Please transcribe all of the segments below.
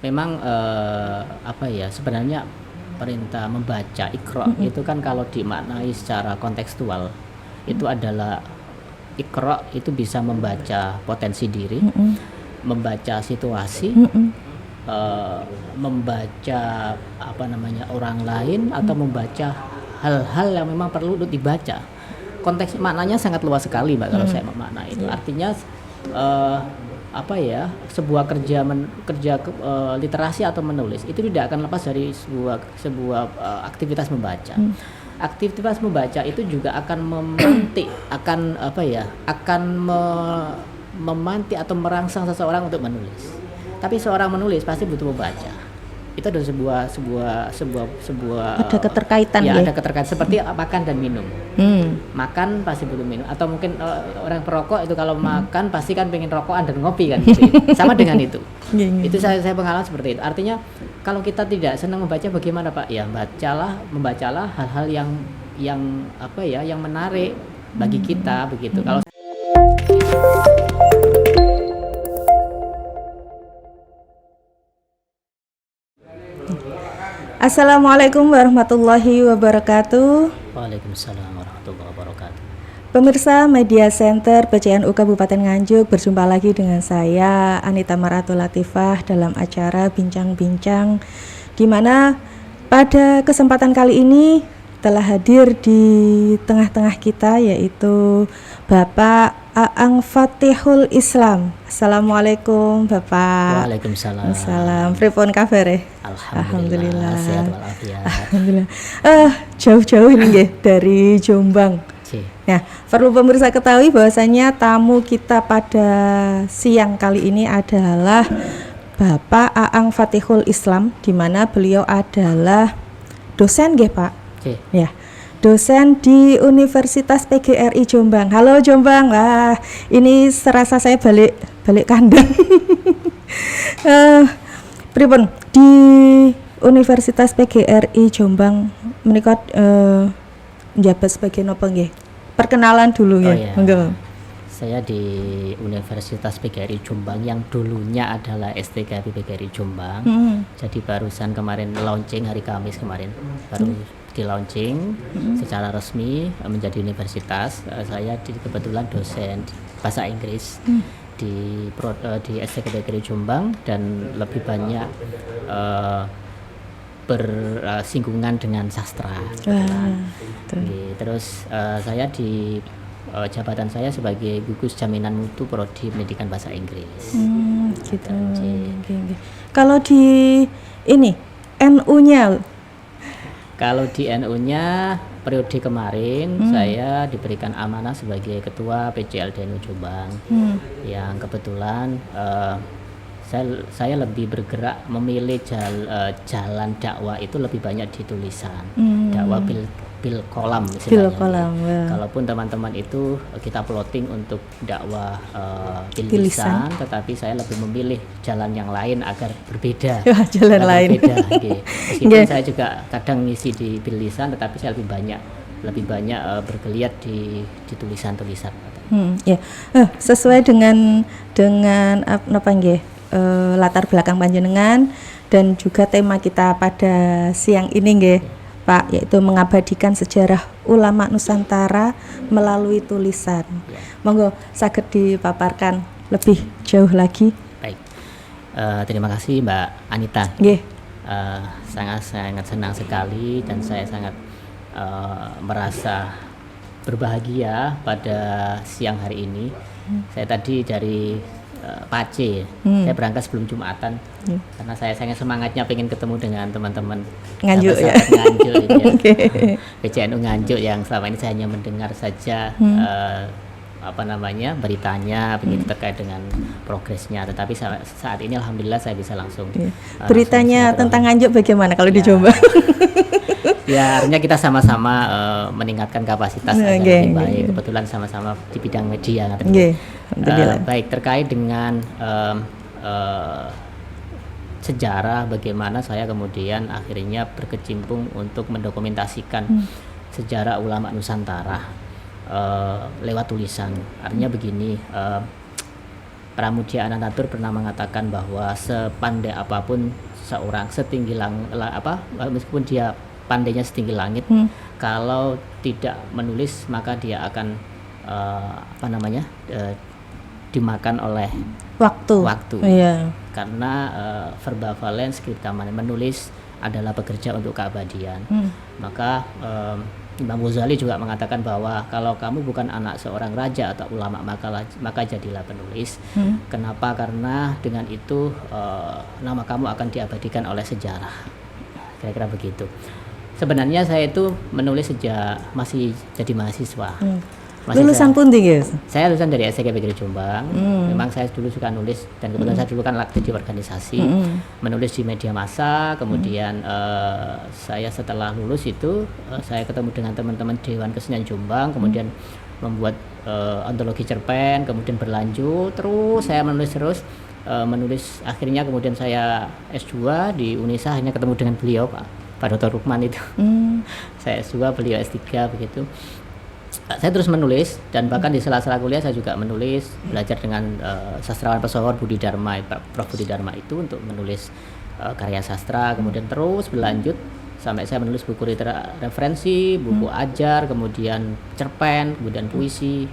memang apa ya, sebenarnya perintah membaca Iqra itu kan kalau dimaknai secara kontekstual itu adalah Iqra itu bisa membaca potensi diri, membaca situasi, membaca apa namanya orang lain, atau membaca hal-hal yang memang perlu untuk dibaca. Konteks maknanya sangat luas sekali, Mbak, kalau saya memaknai itu. Artinya apa ya, sebuah literasi atau menulis itu tidak akan lepas dari sebuah aktivitas membaca. Aktivitas membaca itu juga akan memantik, akan apa ya, akan memantik atau merangsang seseorang untuk menulis. Tapi seorang menulis pasti butuh membaca. Itu adalah sebuah ada keterkaitan ya, ya. ada keterkaitan seperti makan dan minum. Makan pasti butuh minum, atau mungkin orang perokok itu kalau makan pasti kan pengen rokokan dan ngopi kan gitu. Sama dengan itu. Itu saya pengalaman seperti itu. Artinya kalau kita tidak senang membaca, bagaimana Pak? Ya membacalah hal-hal yang apa ya, yang menarik bagi kita begitu. Kalau Assalamualaikum warahmatullahi wabarakatuh. Waalaikumsalam warahmatullahi wabarakatuh. Pemirsa Media Center PCNU Kabupaten Nganjuk, berjumpa lagi dengan saya Anita Maratul Latifah dalam acara Bincang-Bincang, di mana pada kesempatan kali ini telah hadir di tengah-tengah kita yaitu Bapak Aang Fatihul Islam. Assalamualaikum Bapak. Waalaikumsalam. Salam. Pripun kabar? Alhamdulillah. Sehat walafiat. Alhamdulillah. Jauh-jauh ini nggih dari Jombang. Nah, perlu pemirsa ketahui bahwasanya tamu kita pada siang kali ini adalah Bapak Aang Fatihul Islam, di mana beliau adalah dosen nggih, Pak? Ya. Dosen di Universitas PGRI Jombang. Halo Jombang. Wah, ini serasa saya balik kandang. Pripun di Universitas PGRI Jombang menika njabat sebagai napa nggih? Perkenalan dulu ya. Monggo. Saya di Universitas PGRI Jombang yang dulunya adalah STKP PGRI Jombang. Jadi barusan kemarin launching, hari Kamis kemarin baru di launching secara resmi menjadi universitas. Saya kebetulan dosen bahasa Inggris di STKP PGRI Jombang, dan lebih banyak bersinggungan dengan sastra. Terus saya di jabatan saya sebagai gugus jaminan mutu prodi pendidikan bahasa Inggris. Gitu. Kalau di ini NU-nya? Kalau di NU-nya periode kemarin saya diberikan amanah sebagai ketua PJLDNU Jombang, yang kebetulan saya lebih bergerak memilih jalan dakwah itu lebih banyak di tulisan, dakwah bil kolam istilahnya. Kalaupun teman-teman itu kita plotting untuk dakwah bil lisan, tetapi saya lebih memilih jalan yang lain agar berbeda. Jalan lain. Berbeda, meskipun saya juga kadang ngisi di bil lisan, tetapi saya lebih banyak bergeliat di tulisan-tulisan. Sesuai dengan apa nggih? Latar belakang panjenengan dan juga tema kita pada siang ini nggih, Pak, yaitu mengabadikan sejarah ulama Nusantara melalui tulisan. Monggo saged dipaparkan lebih jauh lagi. Baik. Terima kasih Mbak Anita. Sangat senang sekali, dan saya sangat merasa berbahagia pada siang hari ini. Saya tadi dari Pace, saya berangkat sebelum Jumatan, karena saya sangat semangatnya pengen ketemu dengan teman-teman Nganjuk ya. Nganjuk ya. PCNU Nganjuk yang selama ini saya hanya mendengar saja beritanya begitu terkait dengan progresnya, tetapi saat ini alhamdulillah saya bisa langsung beritanya tentang Nganjuk bagaimana kalau di Jombang? Ya, artinya kita sama-sama meningkatkan kapasitas agar lebih baik. Kebetulan sama-sama di bidang media. Baik, terkait dengan sejarah, bagaimana saya kemudian akhirnya berkecimpung untuk mendokumentasikan sejarah ulama Nusantara lewat tulisan. Artinya begini, Pramudia Anantatur pernah mengatakan bahwa sepandai apapun seorang, setinggi meskipun dia pandainya setinggi langit, kalau tidak menulis maka dia akan dimakan oleh waktu. Iya. Karena verba valens scripta menulis adalah bekerja untuk keabadian. Maka Imam Ghazali juga mengatakan bahwa kalau kamu bukan anak seorang raja atau ulama maka jadilah penulis. Kenapa? Karena dengan itu nama kamu akan diabadikan oleh sejarah. Kira-kira begitu. Sebenarnya saya itu menulis sejak masih jadi mahasiswa. Lulusan pundi guys? Saya lulusan dari STK Negeri Jombang. Memang saya dulu suka nulis dan kebetulan saya dulu kan aktif di organisasi, menulis di media massa. Kemudian saya setelah lulus itu saya ketemu dengan teman-teman Dewan Kesenian Jombang, kemudian membuat antologi cerpen, kemudian berlanjut terus saya menulis akhirnya kemudian saya S2 di Unisa, akhirnya ketemu dengan beliau Pak Dr. Rukman itu. Saya S2, beliau S3 begitu. Saya terus menulis dan bahkan di sela-sela kuliah saya juga menulis, belajar dengan sastrawan pesohor Budi Dharma, Prof Budi Dharma itu untuk menulis karya sastra, kemudian terus berlanjut sampai saya menulis buku referensi, buku ajar, kemudian cerpen, kemudian puisi.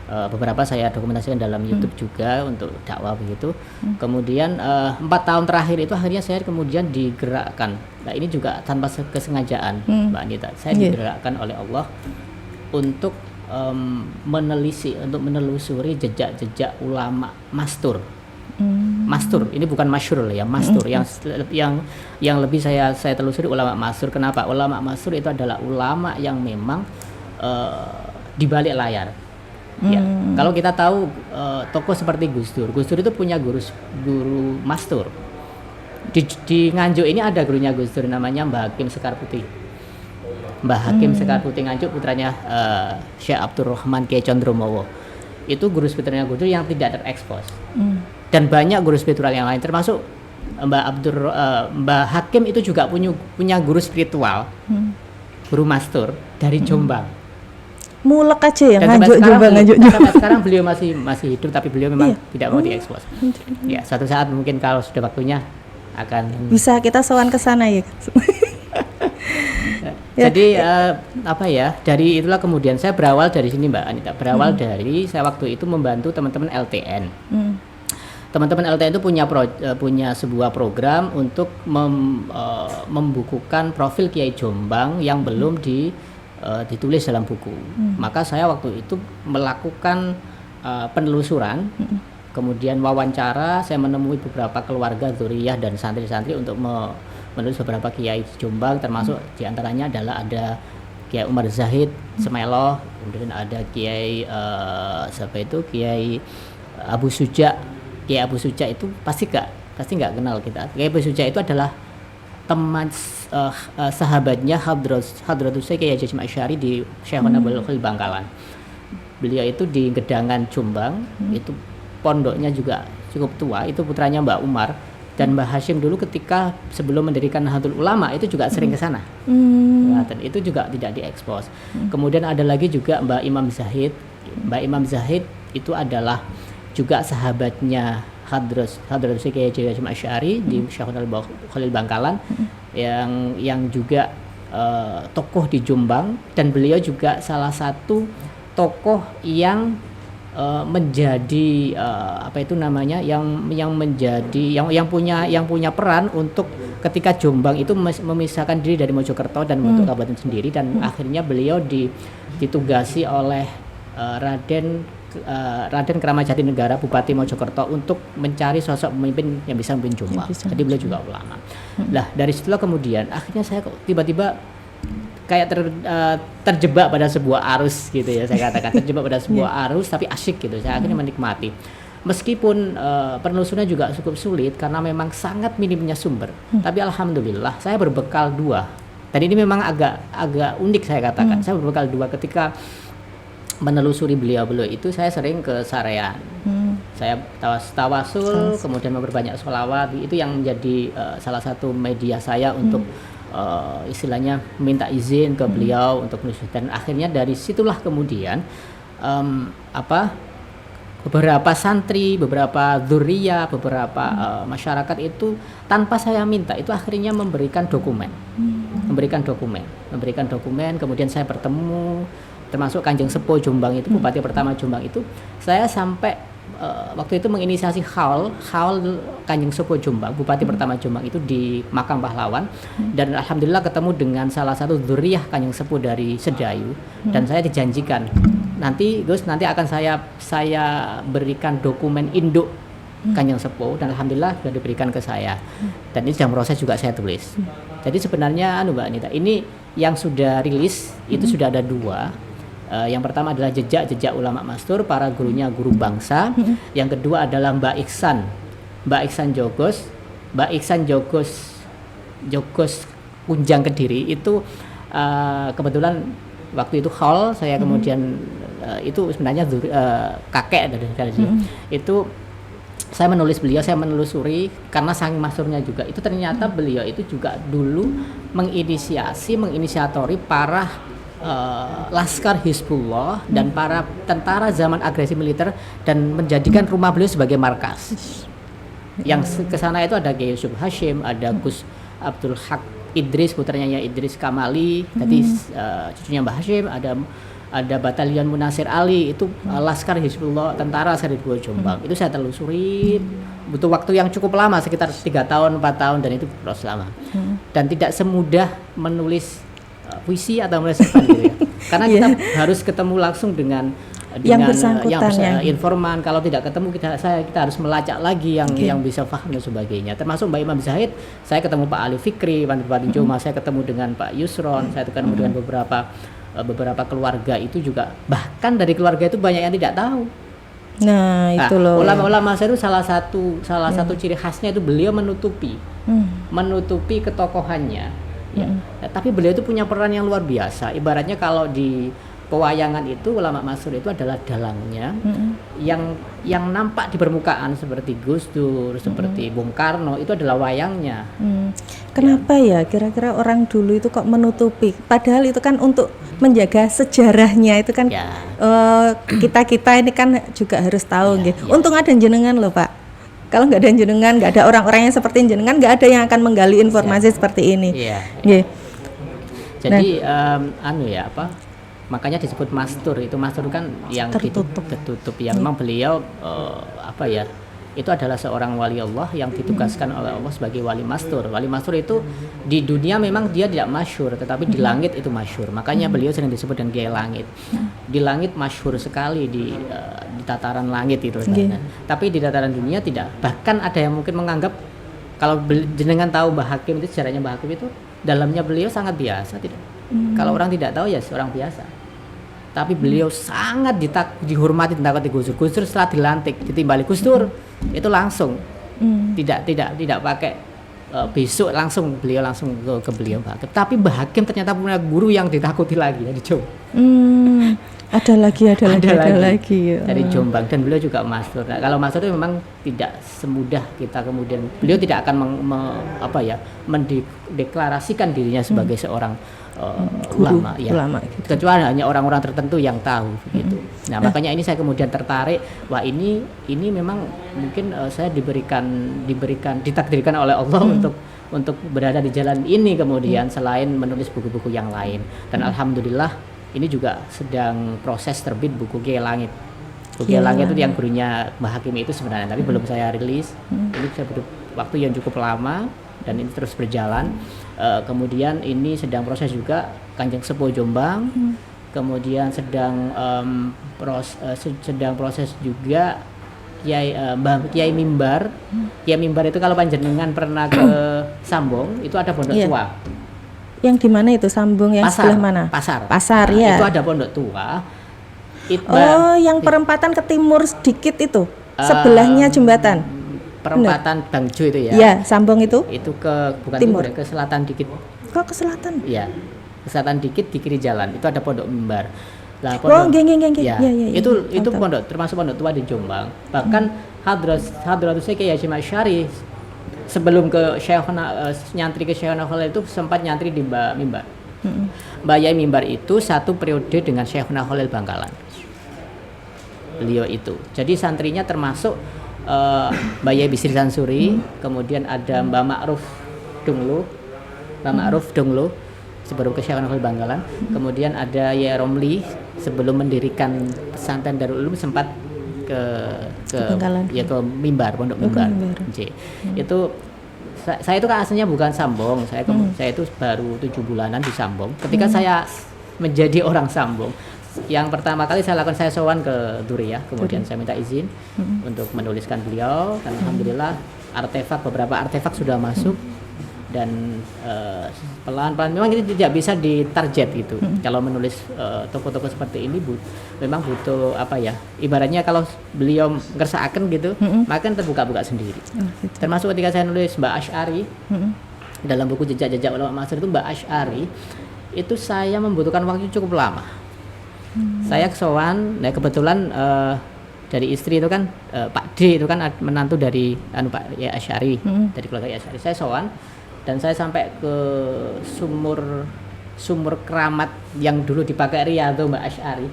Beberapa saya dokumentasikan dalam YouTube juga untuk dakwah begitu. Kemudian 4 tahun terakhir itu akhirnya saya kemudian digerakkan. Nah ini juga tanpa kesengajaan, Mbak Anita. Saya digerakkan oleh Allah untuk menelusuri jejak-jejak ulama mastur. Mastur ini bukan masyhur ya, mastur yang lebih saya telusuri ulama mastur. Kenapa? Ulama mastur itu adalah ulama yang memang di balik layar. Ya, kalau kita tahu tokoh seperti Gus Dur itu punya guru mastur. Di Nganjuk ini ada gurunya Gus Dur namanya Mbah Hakim Sekar Putih. Mbah Hakim Sekar Putih Nganjuk, putranya Syekh Abdurrahman Kiai Condromowo. Itu guru spiritualnya Gus Dur yang tidak terekspos. Dan banyak guru spiritual yang lain, termasuk Mbah Hakim itu juga punya guru spiritual, guru mastur dari Jombang. Mulek aja ya, Nganjuk Jombang. Sampai sekarang beliau masih hidup, tapi beliau memang tidak mau diekspos. Ya, suatu saat mungkin kalau sudah waktunya akan bisa kita sowan ke sana ya. Jadi dari itulah kemudian saya berawal dari sini Mbak Anita, dari saya waktu itu membantu teman-teman LTN. Teman-teman LTN itu punya sebuah program untuk membukukan profil Kiai Jombang yang belum ditulis dalam buku. Maka saya waktu itu melakukan penelusuran, kemudian wawancara, saya menemui beberapa keluarga, dzurriyyah dan santri-santri untuk menulis beberapa kiai Jombang, termasuk diantaranya adalah ada Kiai Umar Zahid Semelo, kemudian ada Kiai Kiai Abu Suja. Kiai Abu Suja itu pasti nggak kenal kita. Kiai Abu Suja itu adalah teman sahabatnya Hadratus Kiai Haji Asy'ari di Syekhona Khalil Bangkalan. Beliau itu di Gedangan Jombang, itu pondoknya juga cukup tua, itu putranya Mbak Umar. Dan Mbah Hashim dulu ketika sebelum mendirikan Nahdlatul Ulama itu juga sering ke sana. Dan itu juga tidak diekspos. Kemudian ada lagi juga Mbak Imam Zahid. Mbak Imam Zahid itu adalah juga sahabatnya Hadratus Kiai Haji Asy'ari di Syekhona Khalil Bangkalan, yang juga tokoh di Jombang, dan beliau juga salah satu tokoh yang menjadi yang punya peran untuk ketika Jombang itu memisahkan diri dari Mojokerto dan membentuk kabupaten sendiri, dan akhirnya beliau ditugasi oleh Raden Kramat Jatinegara, Bupati Mojokerto, untuk mencari sosok pemimpin yang bisa memimpin Jombang. Jadi beliau juga ulama. Lah dari situlah kemudian akhirnya saya tiba-tiba kayak terjebak pada sebuah arus gitu ya, saya katakan terjebak pada sebuah arus tapi asyik gitu. Saya akhirnya menikmati. Meskipun penelusurannya juga cukup sulit karena memang sangat minimnya sumber. Tapi alhamdulillah saya berbekal 2. Dan ini memang agak unik saya katakan. Saya berbekal 2 ketika menelusuri beliau itu. Saya sering ke Sarean. Saya tawasul, kemudian memperbanyak sholawat. Itu yang menjadi salah satu media saya untuk istilahnya minta izin ke beliau untuk menulis. Dan akhirnya dari situlah kemudian beberapa santri, beberapa dzurriyyah, beberapa masyarakat itu tanpa saya minta itu akhirnya memberikan dokumen. Memberikan dokumen, kemudian saya bertemu, termasuk Kanjeng Sepuh Jombang itu, Bupati pertama Jombang itu, saya sampai waktu itu menginisiasi haul Kanjeng Sepuh Jombang, Bupati pertama Jombang itu di Makam Pahlawan, dan alhamdulillah ketemu dengan salah satu dzurriyyah Kanjeng Sepuh dari Sedayu, dan saya dijanjikan nanti Gus, nanti akan saya berikan dokumen induk Kanjeng Sepuh, dan alhamdulillah sudah diberikan ke saya, dan ini sedang proses juga saya tulis. Jadi sebenarnya Mbak Anita, ini yang sudah rilis itu sudah ada 2. Yang pertama adalah jejak ulama mastur, para gurunya guru bangsa. Yang kedua adalah Mbak Iksan Jogos Kunjang Kediri itu kebetulan waktu itu haul saya kemudian itu sebenarnya kakek dari itu saya menulis beliau, saya menelusuri karena saking masturnya juga itu ternyata beliau itu juga dulu menginisiatori para Laskar Hizbullah dan para tentara zaman agresi militer, dan menjadikan rumah beliau sebagai markas. Yang ke sana itu ada Kiai Yusuf Hashim, ada Gus Abdul Haq Idris, putranya Idris Kamali, tadi cucunya Mbah Hashim, ada Batalion Munasir Ali, itu Laskar Hizbullah, tentara seri 2 Jombang. Itu saya telusuri, butuh waktu yang cukup lama, sekitar 3 tahun, 4 tahun, dan itu proses lama. Dan tidak semudah menulis puisi atau menulis apa gitu ya. Karena kita harus ketemu langsung dengan yang informan. Kalau tidak ketemu kita harus melacak lagi yang bisa paham dan sebagainya. Termasuk Mbak Imam Zahid, saya ketemu Pak Ali Fikri, Bupati Jombang, saya ketemu dengan Pak Yusron, saya ketemu dengan beberapa keluarga itu juga. Bahkan dari keluarga itu banyak yang tidak tahu. Nah, itu loh. Ulama-ulama saya itu salah satu ciri khasnya itu beliau menutupi ketokohannya. Ya. Tapi beliau itu punya peran yang luar biasa. Ibaratnya kalau di pewayangan itu ulama mastur itu adalah dalangnya yang nampak di permukaan seperti Gus Dur, seperti Bung Karno, itu adalah wayangnya. Kenapa ya kira-kira orang dulu itu kok menutupi? Padahal itu kan untuk menjaga sejarahnya itu kan kita ini kan juga harus tahu gitu. Untung ada jenengan loh Pak. Kalau nggak ada jenengan, nggak ada orang-orang yang seperti jenengan, nggak ada yang akan menggali informasi seperti ini. Jadi makanya disebut mastur. Itu mastur kan yang tertutup, yang memang beliau itu adalah seorang wali Allah yang ditugaskan oleh Allah sebagai wali mastur. Wali mastur itu di dunia memang dia tidak masyhur, tetapi di langit itu masyhur. Makanya beliau sering disebut dengan Kiai Langit. Di langit masyhur sekali di tataran langit itu. Tapi di tataran dunia tidak. Bahkan ada yang mungkin menganggap kalau jenengan tahu Mbah Hakim itu, sejarahnya Mbah Hakim itu dalamnya beliau sangat biasa, tidak. Kalau orang tidak tahu ya seorang biasa. Tapi beliau sangat dihormati, ditakuti Gus Dur. Gus Dur setelah dilantik ditimbali Gus Dur itu langsung tidak pakai besok langsung beliau langsung ke beliau Mbah Hakim. Tapi Mbah Hakim ternyata punya guru yang ditakuti lagi di Jombang. Ada lagi dari Jombang, dan beliau juga mastur. Nah, kalau mastur itu memang tidak semudah kita kemudian beliau tidak akan mendeklarasikan dirinya sebagai seorang ulama gitu. Kecuali hanya orang-orang tertentu yang tahu gitu. Nah, makanya ini saya kemudian tertarik, wah ini memang mungkin saya ditakdirkan oleh Allah untuk berada di jalan ini kemudian selain menulis buku-buku yang lain. Dan alhamdulillah ini juga sedang proses terbit buku Kiai Langit. Kiai Langit itu yang gurunya Mbah Hakim itu sebenarnya, tapi belum saya rilis. Ini saya butuh waktu yang cukup lama dan ini terus berjalan. Kemudian ini sedang proses juga Kanjeng Sepuh Jombang. Kemudian sedang proses juga Kiai Mimbar. Kiai Mimbar itu kalau panjenengan pernah ke Sambong, itu ada pondok tua. Yang di mana itu Sambung yang sebelah mana? Pasar ya. Itu ada pondok tua. Yang perempatan ke timur sedikit itu. Sebelahnya jembatan. Perempatan Bangjo itu ya. Iya, Sambung itu. Itu bukan timur, ke selatan dikit. Kok ke selatan? Iya. Ke selatan dikit di kiri jalan. Itu ada pondok Mimbar. Lah, Ya. Itu pondok termasuk pondok tua di Jombang. Bahkan Hadratus Kiai Hasyim Asy'ari sebelum ke nyantri ke Syekhona Khalil itu sempat nyantri di Mbak Mimbar. Mbak Yai Mimbar itu satu periode dengan Syekhona Khalil Bangkalan. beliau itu. Jadi santrinya termasuk Mbak Yai Bisri Sansuri, kemudian ada Mbak Ma'ruf Donglo sebelum ke Syekh Novel Bangkalan, kemudian ada Yai Romli sebelum mendirikan pesantren Darul Ulum sempat ke Mimbar, Pondok Mimbar. Itu saya itu kan aslinya bukan Sambong, saya itu baru 7 bulanan di Sambong. Ketika saya menjadi orang Sambong, yang pertama kali saya lakukan, saya sowan ke Duriyah, kemudian saya minta izin untuk menuliskan beliau, dan alhamdulillah beberapa artefak sudah masuk, dan pelan-pelan memang itu tidak bisa ditarget gitu. Kalau menulis toko-toko seperti ini memang butuh apa ya, ibaratnya kalau beliau ngersakaken gitu, maka terbuka-buka sendiri. Termasuk ketika saya nulis Mbak Asy'ari dalam buku Jejak-Jejak Ulama Ma'asir itu, Mbak Asy'ari itu saya membutuhkan waktu cukup lama. Saya kesowan, nah kebetulan dari istri itu kan Pak D itu kan menantu dari Pak Yai Asy'ari, dari keluarga Yai Asy'ari. Saya sowan dan saya sampai ke sumur keramat yang dulu dipakai Riyadhah Mbak Asy'ari.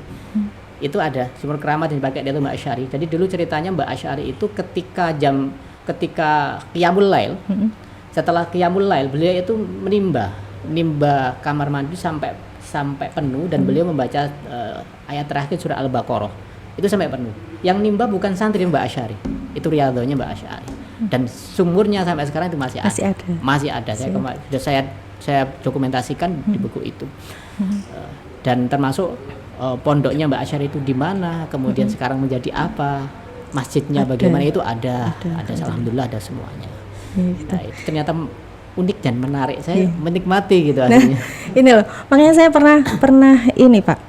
Itu ada sumur keramat yang dipakai Riyadhah Mbak Asy'ari. Jadi dulu ceritanya Mbak Asy'ari itu ketika qiyamul lail, setelah qiyamul lail beliau itu menimba kamar mandi sampai penuh, dan beliau membaca ayat terakhir surah Al-Baqarah itu sampai penuh. Yang nimba bukan santri Mbak Asy'ari, itu Riyadhahnya Mbak Asy'ari, dan sumurnya sampai sekarang itu masih ada. Saya dokumentasikan di buku itu. Dan termasuk pondoknya Mbak Asy'ari itu di mana, kemudian sekarang menjadi apa, masjidnya bagaimana, itu ada. Alhamdulillah ada semuanya. Nah, itu ternyata unik dan menarik, saya menikmati gitu aslinya. Ini loh, makanya saya pernah ini Pak,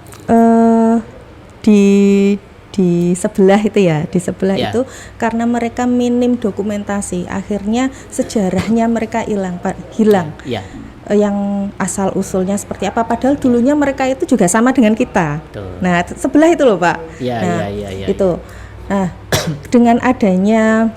di sebelah itu ya, itu karena mereka minim dokumentasi, akhirnya sejarahnya mereka hilang. Yang asal usulnya seperti apa, padahal dulunya mereka itu juga sama dengan kita. Nah, sebelah itu loh Pak. Itu. Nah, dengan adanya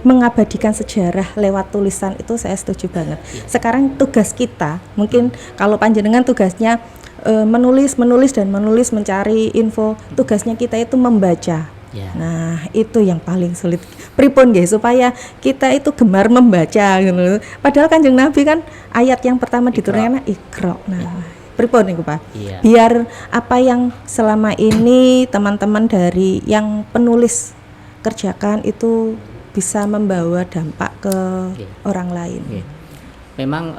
mengabadikan sejarah lewat tulisan itu saya setuju banget. Sekarang tugas kita, mungkin kalau panjenengan tugasnya menulis mencari info, tugasnya kita itu membaca. Nah, itu yang paling sulit. Pripun nggih supaya kita itu gemar membaca gitu. Padahal Kanjeng Nabi kan ayat yang pertama diturunkan Iqra. Nah, pripun niku Pak? Biar apa yang selama ini teman-teman dari yang penulis kerjakan itu bisa membawa dampak ke orang lain. Memang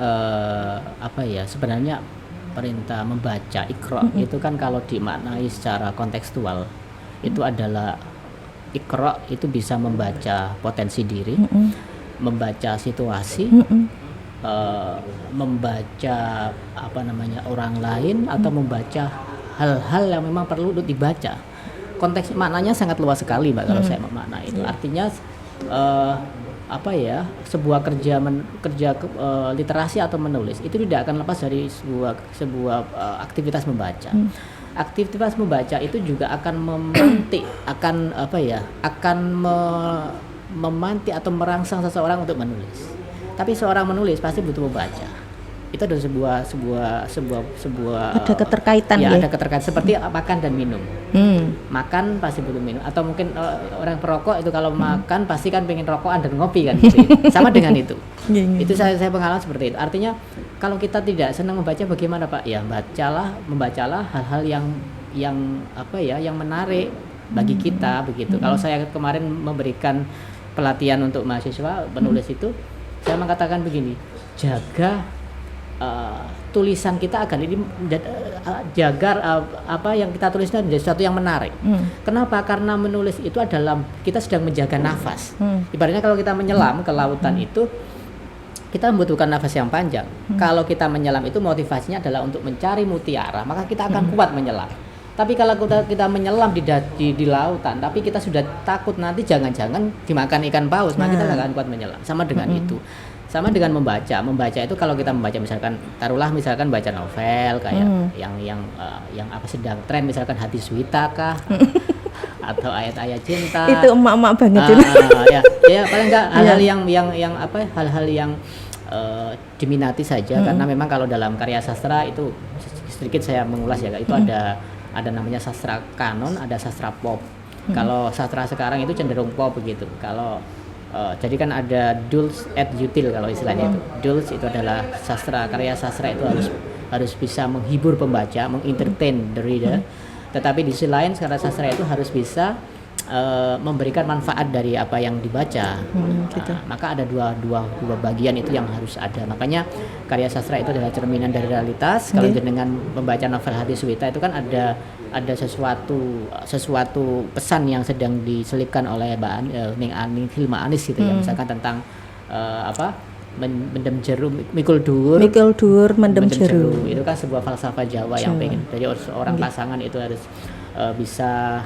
sebenarnya perintah membaca Iqra itu kan kalau dimaknai secara kontekstual itu adalah Iqra itu bisa membaca potensi diri, membaca situasi, membaca orang lain, atau membaca hal-hal yang memang perlu untuk dibaca. Konteks maknanya sangat luas sekali Mbak kalau saya memaknai itu. Artinya sebuah kerja literasi atau menulis itu tidak akan lepas dari sebuah aktivitas membaca. Aktivitas membaca itu juga akan memantik atau merangsang seseorang untuk menulis. Tapi seorang menulis pasti butuh membaca. Itu ada sebuah ada keterkaitan ada keterkaitan seperti makan dan minum. Makan pasti butuh minum, atau mungkin orang perokok itu kalau makan pasti kan pengen rokokan dan ngopi kan gitu. Sama dengan itu. Itu saya pengalaman seperti itu. Artinya kalau kita tidak senang membaca, bagaimana Pak? Ya membacalah hal-hal yang menarik bagi kita begitu. Kalau saya kemarin memberikan pelatihan untuk mahasiswa penulis itu, saya mengatakan begini, jaga tulisan kita agar ini apa yang kita tulis itu menjadi sesuatu yang menarik. Kenapa? Karena menulis itu adalah kita sedang menjaga nafas. Ibaratnya kalau kita menyelam ke lautan itu kita membutuhkan nafas yang panjang. Kalau kita menyelam itu motivasinya adalah untuk mencari mutiara, maka kita akan kuat menyelam. Tapi kalau kita menyelam di lautan, tapi kita sudah takut nanti jangan-jangan dimakan ikan paus, maka kita nggak akan kuat menyelam. Sama dengan itu. Sama dengan membaca itu kalau kita membaca misalkan baca novel kayak yang sedang tren, misalkan Hati Suwita kah atau ayat-ayat cinta, itu emak-emak banget ya paling enggak hal-hal yang diminati saja. Karena memang kalau dalam karya sastra itu sedikit saya mengulas ya, itu ada ada namanya sastra kanon, ada sastra pop. Kalau sastra sekarang itu cenderung pop begitu. Kalau jadi kan ada dulce et util kalau istilahnya itu. Dulce itu adalah sastra, karya sastra itu harus bisa menghibur pembaca, mengentertain the reader. Tetapi di sisi lain karya sastra itu harus bisa memberikan manfaat dari apa yang dibaca. Gitu. Maka ada dua bagian itu yang harus ada. Makanya karya sastra itu adalah cerminan dari realitas. Kalau dengan membaca novel Hati Suwita itu kan ada sesuatu pesan yang sedang diselipkan oleh Mbak Ning Hilma Anis gitu ya. Misalkan tentang mendem jeru, mikul dur mendem jeru. Itu kan sebuah falsafah Jawa yang pengen dari seorang pasangan itu harus bisa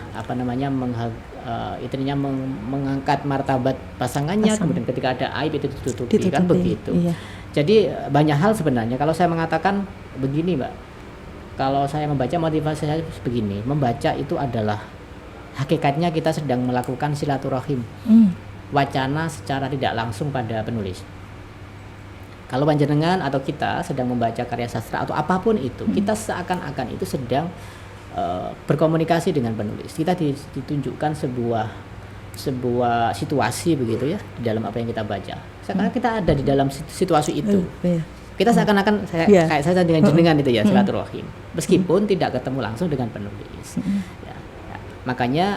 mengangkat martabat pasangannya. Kemudian ketika ada aib itu ditutupi kan begitu. Iya. Jadi banyak hal sebenarnya. Kalau saya mengatakan begini, Mbak, kalau saya membaca, motivasi saya begini, membaca itu adalah hakikatnya kita sedang melakukan silaturahim, wacana secara tidak langsung pada penulis. Kalau panjenengan atau kita sedang membaca karya sastra atau apapun itu, kita seakan-akan itu sedang berkomunikasi dengan penulis. Kita ditunjukkan sebuah situasi begitu ya di dalam apa yang kita baca. Sekarang kita ada di dalam situasi itu. Kita seakan-akan kayak saya dengan jenengan itu ya, silaturahim. Meskipun tidak ketemu langsung dengan penulis. Makanya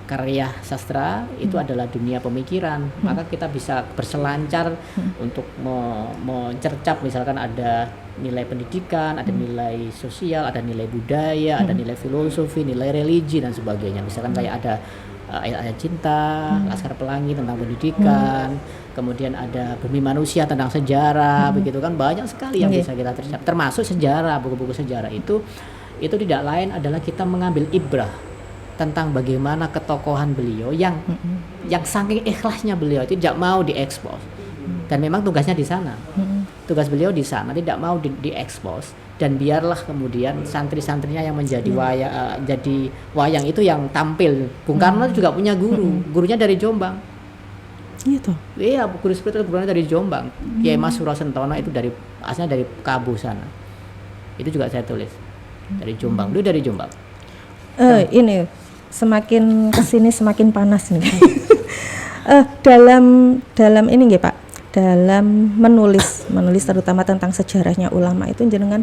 karya sastra itu adalah dunia pemikiran. Maka kita bisa berselancar untuk mencercap, misalkan ada nilai pendidikan, ada nilai sosial, ada nilai budaya, ada nilai filosofi, nilai religi dan sebagainya. Misalkan kayak ada ayat-ayat cinta, Laskar Pelangi tentang pendidikan, kemudian ada Bumi Manusia tentang sejarah, begitu kan, banyak sekali yang bisa kita cercap. Termasuk sejarah, buku-buku sejarah itu tidak lain adalah kita mengambil ibrah tentang bagaimana ketokohan beliau yang saking ikhlasnya beliau itu tidak mau diekspos. Dan memang tugasnya di sana. Tugas beliau di sana tidak mau diekspos, dan biarlah kemudian santri-santrinya yang menjadi wayang itu yang tampil. Bung Karno juga punya gurunya dari Jombang. Gitu. Iya, guru spiritual gurunya dari Jombang. Kiai Mas Suro Sentono itu asalnya dari Kabu sana. Itu juga saya tulis dari Jombang. Dia dari Jombang. Ini semakin kesini semakin panas nih. dalam ini nggih Pak, dalam menulis terutama tentang sejarahnya ulama itu jenengan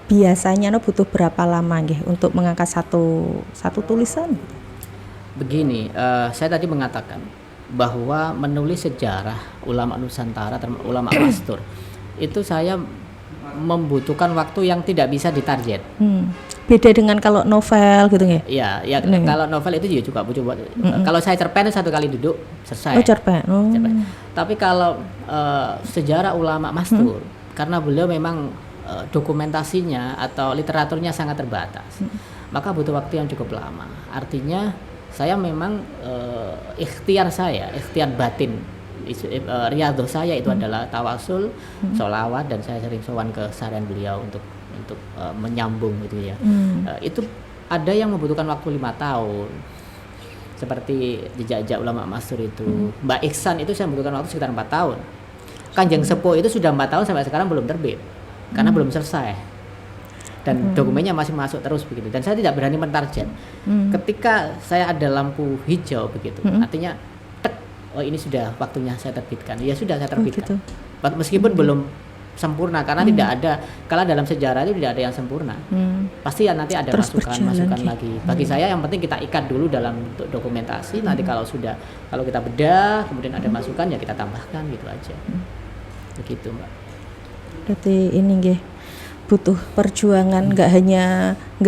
biasanya butuh berapa lama nggih untuk mengangkat satu tulisan? Begini, saya tadi mengatakan bahwa menulis sejarah ulama Nusantara, ulama Mastur, itu saya membutuhkan waktu yang tidak bisa ditarget. Beda dengan kalau novel gitu ya? Iya, kalau novel itu juga butuh. Kalau saya cerpen satu kali duduk selesai. Cerpen. Tapi kalau sejarah ulama Mastur, karena beliau memang dokumentasinya atau literaturnya sangat terbatas, maka butuh waktu yang cukup lama. Artinya saya memang ikhtiar batin, riyadhah saya itu adalah tawasul, sholawat, dan saya sering sowan ke sarian beliau untuk menyambung gitu ya. Itu ada yang membutuhkan waktu 5 tahun, seperti jejak ulama Mastur itu. Mbak Iksan itu saya membutuhkan waktu sekitar 4 tahun. Kanjeng Sepuh itu sudah 4 tahun sampai sekarang belum terbit karena belum selesai, dan dokumennya masih masuk terus begitu. Dan saya tidak berani mentarget. Ketika saya ada lampu hijau begitu, artinya ini sudah waktunya saya terbitkan. Ya sudah, saya terbitkan. Meskipun belum sempurna, karena tidak ada, kalau dalam sejarah itu tidak ada yang sempurna. Pasti ya nanti ada masukan lagi. Bagi saya yang penting kita ikat dulu dalam dokumentasi. Nanti kalau kita bedah, kemudian ada masukan, ya kita tambahkan gitu aja. Begitu, Mbak. Berarti ini nggih butuh perjuangan, nggak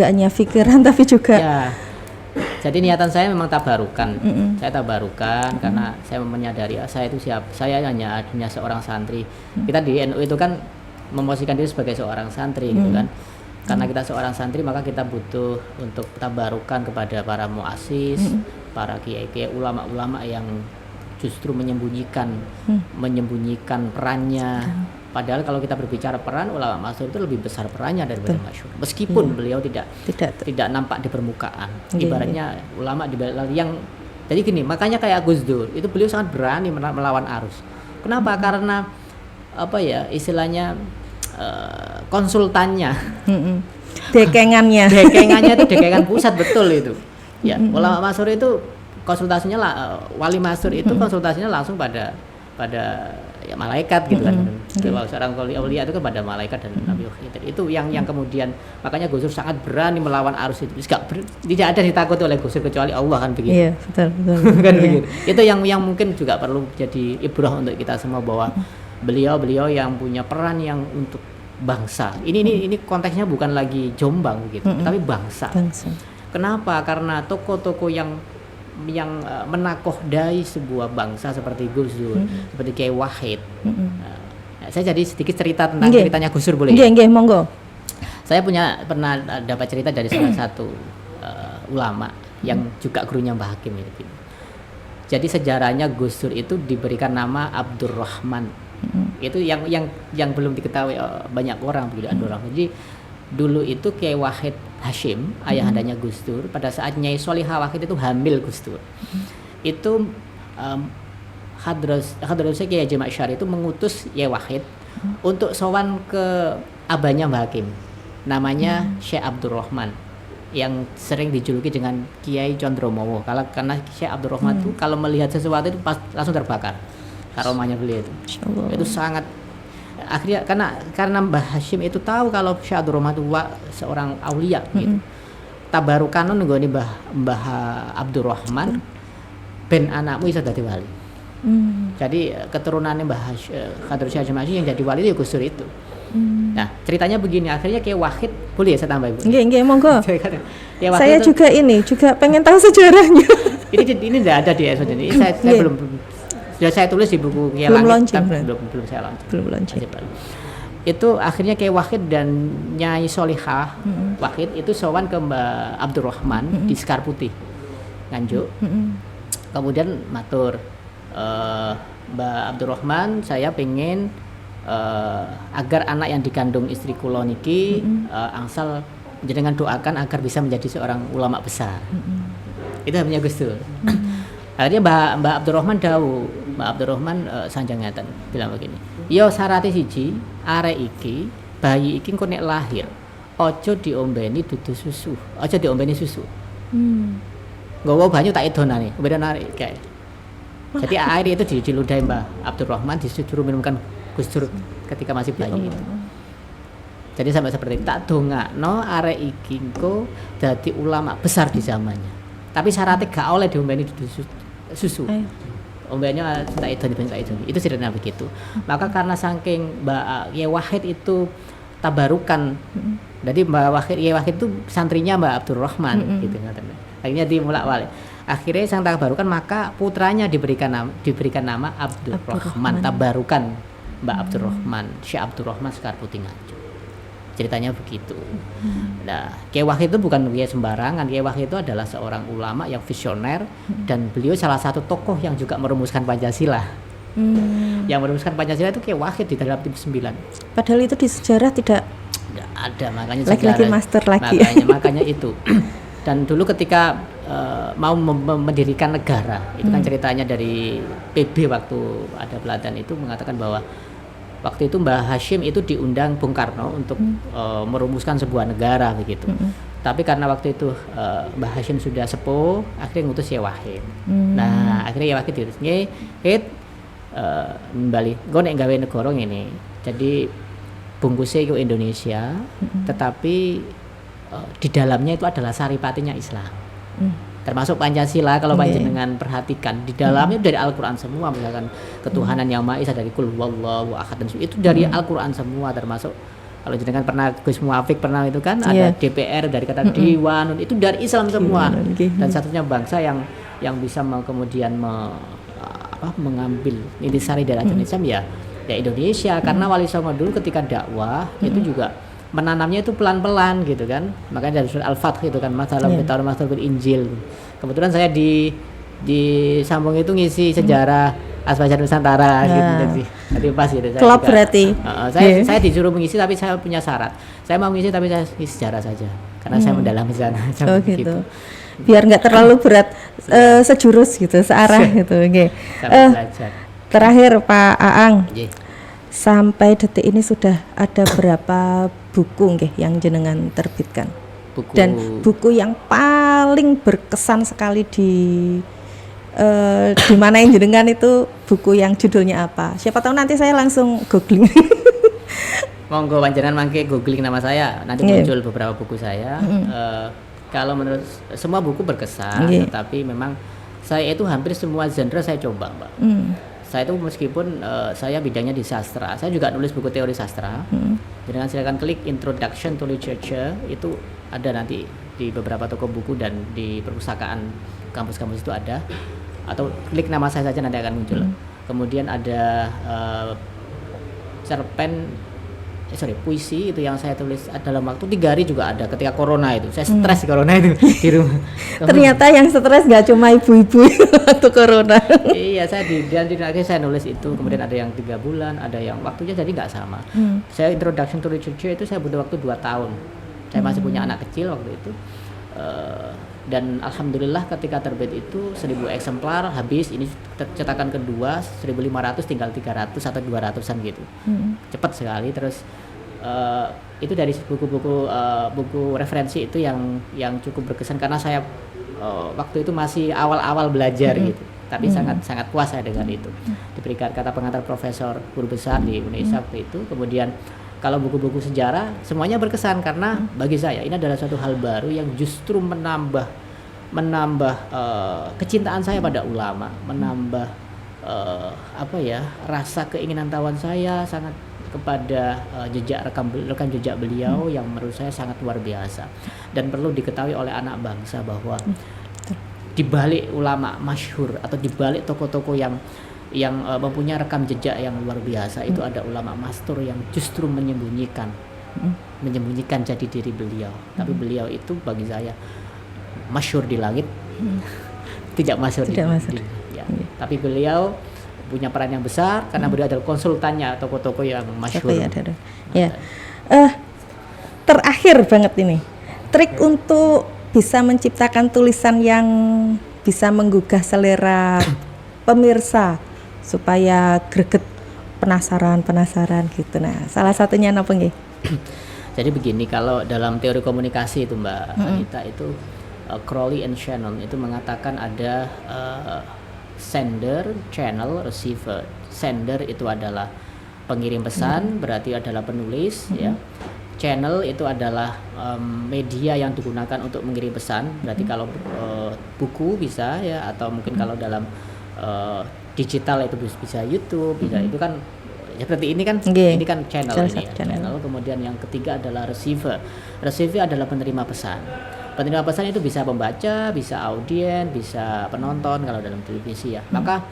hanya pikiran tapi juga. Ya. Jadi niatan saya memang tabarukan. Saya tabarukan karena saya menyadari saya itu saya hanya seorang santri. Kita di NU itu kan memposisikan diri sebagai seorang santri gitu kan. Karena kita seorang santri, maka kita butuh untuk tabarukan kepada para muassis, para kiai-kiai, ulama-ulama yang justru menyembunyikan perannya. Padahal kalau kita berbicara peran, ulama Mastur itu lebih besar perannya daripada Masyhur. Meskipun beliau tidak nampak di permukaan. Ibaratnya ulama di yang, jadi gini, makanya kayak Gus Dur, itu beliau sangat berani melawan arus. Kenapa? Karena istilahnya konsultannya Dekengannya. Dekengannya itu dekengan pusat betul itu. Ya, ulama masur itu konsultasinya wali masur itu konsultasinya langsung pada ya malaikat gitu kan. Kalau seorang aulia itu kan pada malaikat dan Nabi Khidir. Itu yang kemudian makanya Gus Dur sangat berani melawan arus itu. Tidak ada ditakuti oleh Gus Dur kecuali Allah kan begitu. Iya, betul. Kan begitu. Itu yang mungkin juga perlu jadi ibrah untuk kita semua bahwa beliau yang punya peran yang untuk bangsa. Ini konteksnya bukan lagi Jombang gitu, tapi bangsa. Kenapa? Karena tokoh-tokoh yang menakodai sebuah bangsa seperti Gus Dur, seperti Kiai Wahid. Saya jadi sedikit cerita tentang ceritanya Gus Dur boleh? Nggih, monggo. Saya pernah dapat cerita dari salah satu ulama yang juga gurunya Mbah Hakim itu. Jadi sejarahnya Gus Dur itu diberikan nama Abdurrahman. Itu yang belum diketahui banyak orang begitu Abdurrahman. Jadi dulu itu Kiai Wahid Hashim, ayahandanya Gus Dur, pada saat Nyai Solihah Wahid itu hamil Gus Dur. Itu Hadrat Kiai Haji Masyar itu mengutus Kiai Wahid untuk sowan ke abahnya Mbah Hakim. Namanya Syekh Abdurrahman yang sering dijuluki dengan Kiai Condromowo. Karena Syekh Abdurrahman itu kalau melihat sesuatu itu langsung terbakar. Karomanya beliau itu. Itu sangat akhirnya karena Mbah Hashim itu tahu kalau Syekh Abdurrahman itu seorang aulia gitu. Tabarukan nggone Mbah Abdurrahman ben anakmu iso dadi wali. Jadi keturunannya Mbah Khadir Syekh Haji yang jadi wali itu Gus Dur itu. Nah, ceritanya begini, akhirnya Kiai Wahid, boleh ya saya tambah Ibu? Nggih, monggo. Saya itu, juga pengen tahu sejarahnya. ini tidak ada di episode ini. Saya belum sudah saya tulis di buku Kiai Langit, belum saya launching. Itu akhirnya Kiai Wahid dan Nyai Solihah Wahid itu sowan ke Mbah Abdurrahman di Sekar Putih Nganjuk. Kemudian matur, Mbah Abdurrahman, saya pengen agar anak yang dikandung istri kula niki angsal jenengan doakan agar bisa menjadi seorang ulama besar. Itu hanya Gus Dur. Akhirnya Mbah Abdurrahman Mbah Abdurrahman sanjang ngaten bilang begini. Yo syarate siji, arek iki, bayi iki engko nek lahir, aja diombeni dudu susu, aja diombeni susu. Nggawa banyu tak edonane, bedane kayak. Jadi air itu diludahi Mbah Abdurrahman disuruh minumkan Gus Dur ketika masih bayi itu. Jadi sampai seperti tak dongakno arek iki engko dadi ulama besar di zamannya. Tapi syaratnya gak oleh diombeni susu. Ombenya tak itu. Itu ceritanya begitu. Maka karena saking Mbak Kiai Wahid itu tabarukan. Jadi Kiai Wahid itu santrinya Mbak Abdurrahman gitu katanya. Akhirnya dimulak-walik. Akhirnya sang tabarukan maka putranya diberikan nama Abdurrahman. Tabarukan Mbak Abdurrahman, Syekh Abdurrahman Sekar Putih Nganjuk. Ceritanya begitu. Nah, Kiai Wahid itu bukan Kiai sembarangan. Kiai Wahid itu adalah seorang ulama yang visioner dan beliau salah satu tokoh yang juga merumuskan Pancasila. Yang merumuskan Pancasila itu Kiai Wahid di dalam tim 9. Padahal itu di sejarah tidak ada, makanya lagi master lagi. Makanya itu. Dan dulu ketika mau mendirikan negara, itu kan ceritanya dari PB waktu ada pelatihan itu mengatakan bahwa waktu itu Mbah Hashim itu diundang Bung Karno untuk merumuskan sebuah negara begitu. Tapi karena waktu itu Mbah Hashim sudah sepuh, akhirnya ngutus Kiai Wahid. Nah, akhirnya Kiai Wahid diutus bali gue nek gawe negara ngene. Jadi bungkusnya itu Indonesia, tetapi di dalamnya itu adalah saripatinya Islam. Termasuk Pancasila kalau panjenengan perhatikan di dalamnya dari Al-Qur'an semua, misalkan ketuhanan yang Maha Esa dari Qul huwallahu ahad dan itu dari Al-Qur'an semua, termasuk kalau jenengan pernah Gus Muafik pernah itu kan ada DPR dari kata Diwan, itu dari Islam semua. Dan satunya bangsa yang bisa kemudian mengambil intisari dari ajaran Islam ya Indonesia. Karena Wali Songo dulu ketika dakwah itu juga menanamnya itu pelan-pelan gitu kan. Makanya dari surat Al-Fath itu kan masalah bil Injil. Kebetulan saya di sambung itu ngisi sejarah Asbajar Nusantara gitu. Jadi pas gitu. Klub berarti. Saya disuruh mengisi tapi saya punya syarat. Saya mau ngisi tapi saya ngisi sejarah saja. Karena saya mendalami sana. Gitu. Biar nggak terlalu berat, sejurus gitu, searah gitu. Terakhir Pak Aang. sampai detik ini sudah ada berapa buku nggih yang jenengan terbitkan? Dan buku yang paling berkesan sekali di mana yang jenengan itu buku yang judulnya apa? Siapa tahu nanti saya langsung googling. Monggo panjenengan mangke googling nama saya, nanti muncul beberapa buku saya. Kalau menurut semua buku berkesan, tetapi memang saya itu hampir semua genre saya coba, Mbak. Saya itu meskipun saya bidangnya di sastra, saya juga nulis buku teori sastra. Jangan silakan klik Introduction to Literature, itu ada nanti di beberapa toko buku dan di perpustakaan kampus-kampus itu ada. Atau klik nama saya saja nanti akan muncul. Kemudian ada puisi itu yang saya tulis dalam waktu 3 hari juga ada ketika corona itu. Saya stres corona itu di rumah. Ternyata yang stres nggak cuma ibu-ibu waktu corona. Iya, saya akhirnya saya nulis itu. Kemudian ada yang 3 bulan, ada yang waktunya jadi nggak sama. Saya Introduction to Literature itu saya butuh waktu 2 tahun. Saya masih punya anak kecil waktu itu. Dan alhamdulillah ketika terbit itu 1000 eksemplar habis. Ini cetakan kedua 1500 tinggal 300 atau 200-an gitu. Cepat sekali. Terus itu dari buku referensi itu yang cukup berkesan karena saya waktu itu masih awal-awal belajar gitu. Tapi sangat puas saya dengan itu. Diberikan kata pengantar profesor guru besar di Indonesia waktu itu. Kemudian kalau buku-buku sejarah semuanya berkesan karena bagi saya ini adalah suatu hal baru yang justru menambah kecintaan saya pada ulama, menambah rasa keinginan tahuan saya sangat kepada rekam jejak beliau yang menurut saya sangat luar biasa. Dan perlu diketahui oleh anak bangsa bahwa di balik ulama masyhur atau di balik tokoh-tokoh yang mempunyai rekam jejak yang luar biasa itu ada ulama mastur yang justru menyembunyikan jati diri beliau. Tapi beliau itu bagi saya masyhur di langit, tidak masyhur di ya. Tapi beliau punya peran yang besar karena beliau adalah konsultannya tokoh-tokoh yang masyhur. Terakhir banget ini, trik untuk bisa menciptakan tulisan yang bisa menggugah selera pemirsa supaya greget penasaran gitu. Nah, salah satunya apa nggih? Jadi begini, kalau dalam teori komunikasi itu Mbak Anita itu Crowley and Shannon itu mengatakan ada sender, channel, receiver. Sender itu adalah pengirim pesan, berarti adalah penulis ya. Channel itu adalah media yang digunakan untuk mengirim pesan, berarti kalau buku bisa ya, atau mungkin kalau dalam digital itu bisa YouTube, bisa itu kan seperti ini kan, ini kan channel ini ya, channel. Kemudian yang ketiga adalah receiver. Receiver adalah penerima pesan. Penerima pesan itu bisa pembaca, bisa audien, bisa penonton kalau dalam televisi ya. Maka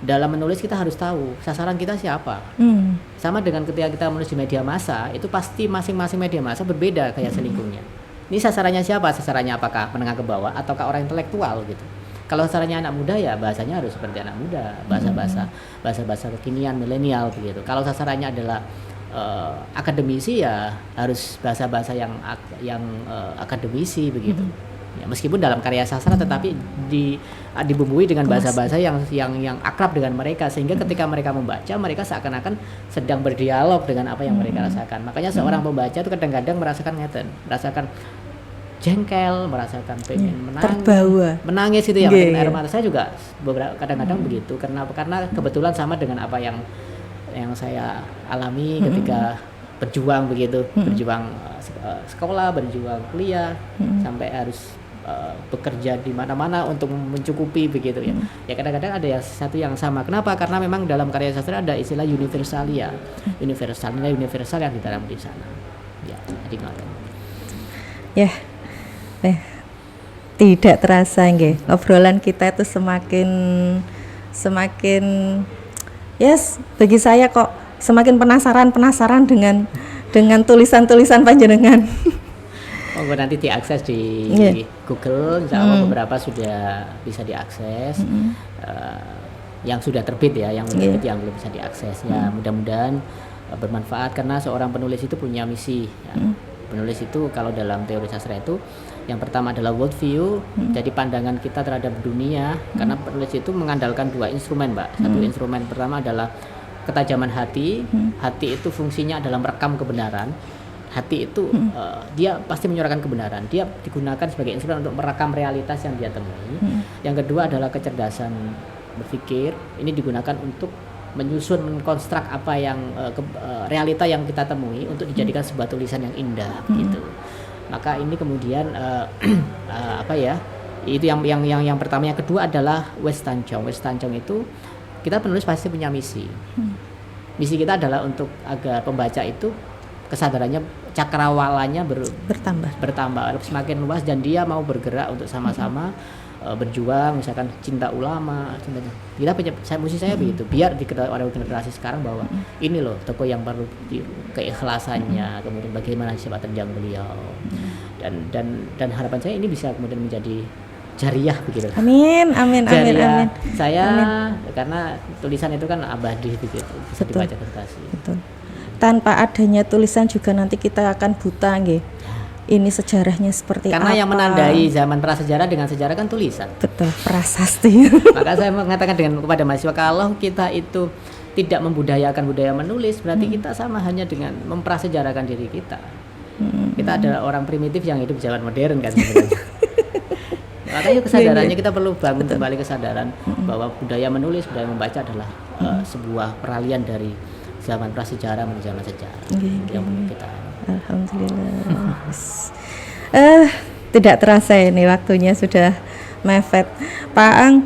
dalam menulis kita harus tahu sasaran kita siapa. Sama dengan ketika kita menulis di media massa, itu pasti masing-masing media massa berbeda kayak selingkuhnya. Ini sasarannya siapa? Sasarannya apakah menengah ke bawah ataukah orang intelektual gitu. Kalau sasarannya anak muda ya bahasanya harus seperti anak muda, bahasa-bahasa kekinian milenial begitu. Kalau sasarannya adalah akademisi ya harus bahasa-bahasa yang akademisi begitu. Ya, meskipun dalam karya sastra tetapi dibumbui dengan bahasa-bahasa yang akrab dengan mereka, sehingga ketika mereka membaca mereka seakan-akan sedang berdialog dengan apa yang mereka rasakan. Makanya seorang pembaca itu kadang-kadang merasakan jengkel, merasakan pengen menangis gitu ya, air mata. Saya juga kadang-kadang begitu karena kebetulan sama dengan apa yang saya alami ketika berjuang begitu, berjuang sekolah, berjuang kuliah, sampai harus bekerja di mana-mana untuk mencukupi begitu ya. Ya kadang-kadang ada sesuatu yang sama. Kenapa? Karena memang dalam karya sastra ada istilah universalia. Nilai universal yang ditanam di sana. Ya, jadi ya. Tidak terasa nggih, obrolan kita itu semakin bagi saya kok semakin penasaran dengan tulisan-tulisan panjenengan. Nanti diakses di Google, insya Allah beberapa sudah bisa diakses. Yang sudah terbit ya, yang belum terbit yang belum bisa diakses. Ya mudah-mudahan bermanfaat karena seorang penulis itu punya misi. Ya. Penulis itu kalau dalam teori sastra itu yang pertama adalah world view, jadi pandangan kita terhadap dunia. Karena penulis itu mengandalkan 2 instrumen, Mbak. Satu instrumen pertama adalah ketajaman hati. Hati itu fungsinya adalah merekam kebenaran. Hati itu dia pasti menyuarakan kebenaran. Dia digunakan sebagai instrumen untuk merekam realitas yang dia temui. Yang kedua adalah kecerdasan berpikir. Ini digunakan untuk menyusun, mengkonstruk apa yang realita yang kita temui untuk dijadikan sebuah tulisan yang indah gitu. Maka ini kemudian apa ya? Itu yang pertama. Yang kedua adalah Westanjong. Westanjong itu kita penulis pasti punya misi. Misi kita adalah untuk agar pembaca itu kesadarannya, cakrawalanya bertambah semakin luas, dan dia mau bergerak untuk sama-sama berjuang, misalkan cinta ulama, kita punya misi saya begitu, biar diketahui oleh generasi sekarang bahwa ini loh tokoh yang perlu keikhlasannya, kemudian bagaimana sepak terjang beliau, dan harapan saya ini bisa kemudian menjadi jariah begitu. Amin. Saya amin. Karena tulisan itu kan abadi begitu, bisa dibaca generasi. Betul. Tanpa adanya tulisan juga nanti kita akan buta nggih. Ini sejarahnya seperti karena apa? Yang menandai zaman prasejarah dengan sejarah kan tulisan. Betul, prasasti. Maka saya mengatakan kepada mahasiswa, kalau kita itu tidak membudayakan budaya menulis, berarti kita sama hanya dengan memprasejarahkan diri kita. Kita adalah orang primitif yang hidup di zaman modern kan sebenarnya. Makanya kesadarannya kita perlu bangun kembali kesadaran bahwa budaya menulis, budaya membaca adalah sebuah peralihan dari zaman prasejarah menuju zaman sejarah. Yang perlu kita. Alhamdulillah. Tidak terasa ini waktunya sudah mepet. Pak Ang,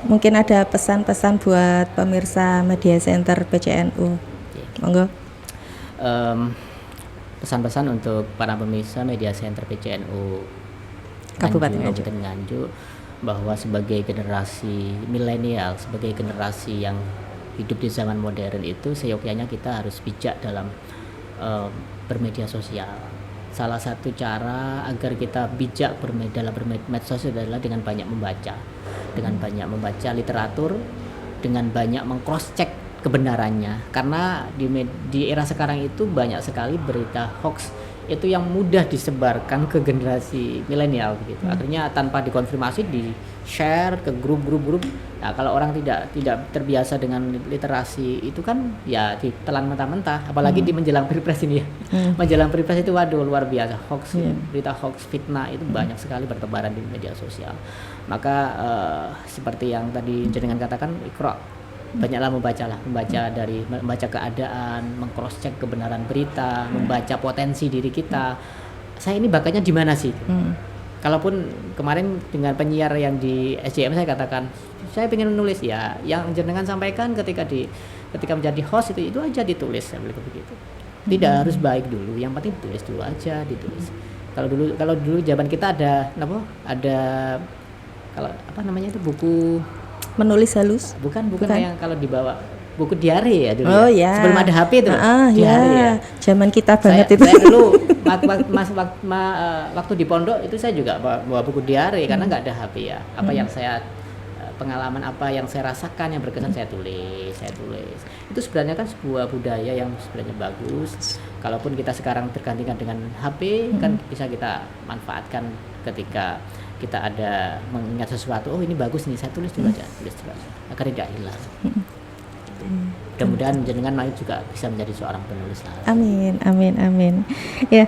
mungkin ada pesan-pesan buat pemirsa Media Center PCNU. Monggo. Pesan-pesan untuk para pemirsa Media Center PCNU Kabupaten Nganjuk bahwa sebagai generasi milenial, sebagai generasi yang hidup di zaman modern itu, seyogyanya kita harus bijak dalam bermedia sosial. Salah satu cara agar kita bijak dalam bermedsos adalah dengan banyak membaca literatur, dengan banyak meng-cross check kebenarannya, karena di era sekarang itu banyak sekali berita hoax itu yang mudah disebarkan ke generasi milenial begitu. Akhirnya tanpa dikonfirmasi di share ke grup. Nah, kalau orang tidak terbiasa dengan literasi itu kan ya ditelan mentah-mentah, apalagi di menjelang Pilpres ini ya. Menjelang Pilpres itu waduh luar biasa hoax, berita hoax, fitnah itu banyak sekali bertebaran di media sosial. Maka seperti yang tadi jenengan katakan, Iqra, banyaklah membaca keadaan, meng-cross check kebenaran berita, membaca potensi diri kita. Saya ini bakatnya di mana sih? Kalaupun kemarin dengan penyiar yang di SJM saya katakan, saya pengen menulis, ya yang jenengan sampaikan ketika menjadi host itu aja ditulis, saya bilang begitu. Tidak harus baik dulu, yang penting tulis dulu aja, ditulis. Kalau dulu zaman kita ada kalau apa namanya itu, buku menulis halus? Bukan. Yang kalau dibawa buku diare ya dulu. Oh ya. Sebelum ada HP itu. Diare ya. Zaman kita banget itu. Saya dulu waktu di pondok itu saya juga bawa buku diare karena nggak ada HP ya. Apa yang saya pengalaman, apa yang saya rasakan yang berkesan saya tulis. Itu sebenarnya kan sebuah budaya yang sebenarnya bagus. Kalaupun kita sekarang tergantikan dengan HP kan bisa kita manfaatkan ketika kita ada mengingat sesuatu, oh ini bagus nih, saya tulis dulu aja agar tidak hilang. Mudah-mudahan jenengan juga bisa menjadi seorang penulis. Amin. Ya,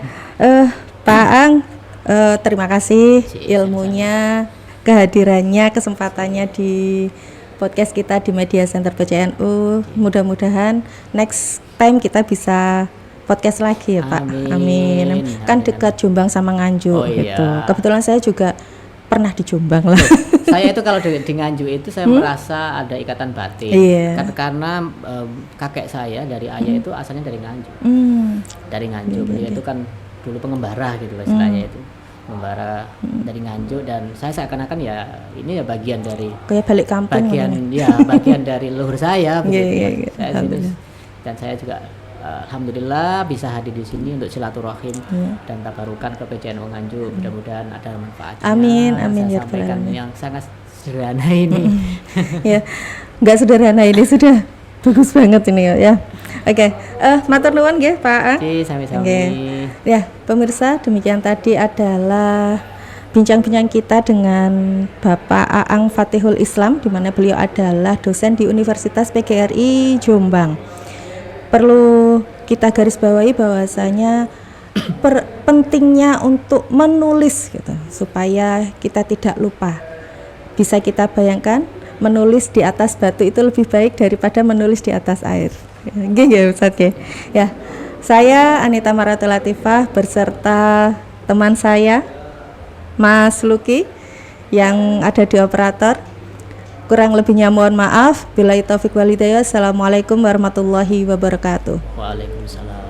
Pak Ang, terima kasih ilmunya, kehadirannya, kesempatannya di podcast kita di Media Center PCNU. Mudah-mudahan next time kita bisa podcast lagi ya Pak. Amin. Kan dekat Jombang sama Nganjuk gitu. Kebetulan saya juga pernah di Jombang lah. Saya itu kalau di Nganjuk itu saya merasa ada ikatan batin. Karena kakek saya dari ayah itu asalnya dari Nganjuk. Dari Nganjuk. Beliau itu kan dulu pengembara gitu istilahnya itu. Pengembara dari Nganjuk, dan saya seakan-akan ya ini ya bagian dari kayak balik kampung. Bagian dari leluhur saya begitu. Dan saya juga alhamdulillah bisa hadir di sini untuk silaturahim dan tabarukan ke PCNU Nganjuk. Mudah-mudahan ada manfaatnya. Amin saya sampaikan yang sangat sederhana ini. Ya, nggak sederhana ini, sudah bagus banget ini ya. Oke, matur nuwun nggih Pak. Sami-sami. Ya, pemirsa, demikian tadi adalah bincang-bincang kita dengan Bapak Aang Fatihul Islam, di mana beliau adalah dosen di Universitas PGRI Jombang. Perlu kita garis bawahi bahwasanya pentingnya untuk menulis gitu, supaya kita tidak lupa. Bisa kita bayangkan, menulis di atas batu itu lebih baik daripada menulis di atas air. Nggih Ustaz ya. Ya. Saya Anita Maratul Latifah beserta teman saya Mas Luki yang ada di operator. Kurang lebihnya mohon maaf. Billahi taufik wal hidayah. Assalamualaikum warahmatullahi wabarakatuh. Waalaikumsalam.